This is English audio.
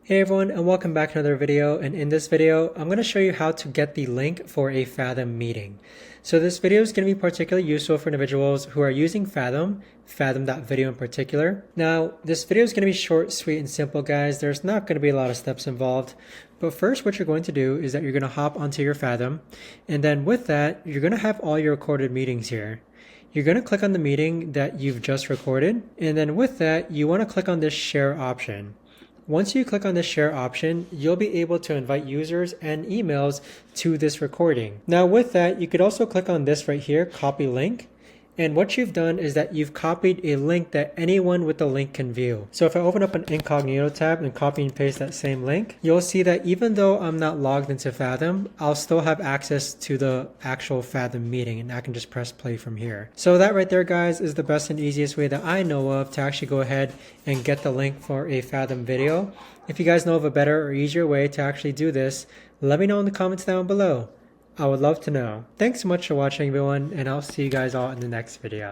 Hey everyone, and welcome back to another video. And in this video, I'm going to show you how to get the link for a Fathom meeting. So this video is going to be particularly useful for individuals who are using Fathom, Fathom.video in particular. Now, this video is going to be short, sweet, and simple, guys. There's not going to be a lot of steps involved. But first, what you're going to do is that you're going to hop onto your Fathom. And then with that, you're going to have all your recorded meetings here. You're going to click on the meeting that you've just recorded. And then with that, you want to click on this share option. Once you click on the share option, you'll be able to invite users and emails to this recording. Now with that, you could also click on this right here, copy link. And what you've done is that you've copied a link that anyone with the link can view. So if I open up an incognito tab and copy and paste that same link, you'll see that even though I'm not logged into Fathom, I'll still have access to the actual Fathom meeting, and I can just press play from here. So that right there, guys, is the best and easiest way that I know of to actually go ahead and get the link for a Fathom video. If you guys know of a better or easier way to actually do this, let me know in the comments down below. I would love to know. Thanks so much for watching, everyone, and I'll see you guys all in the next video.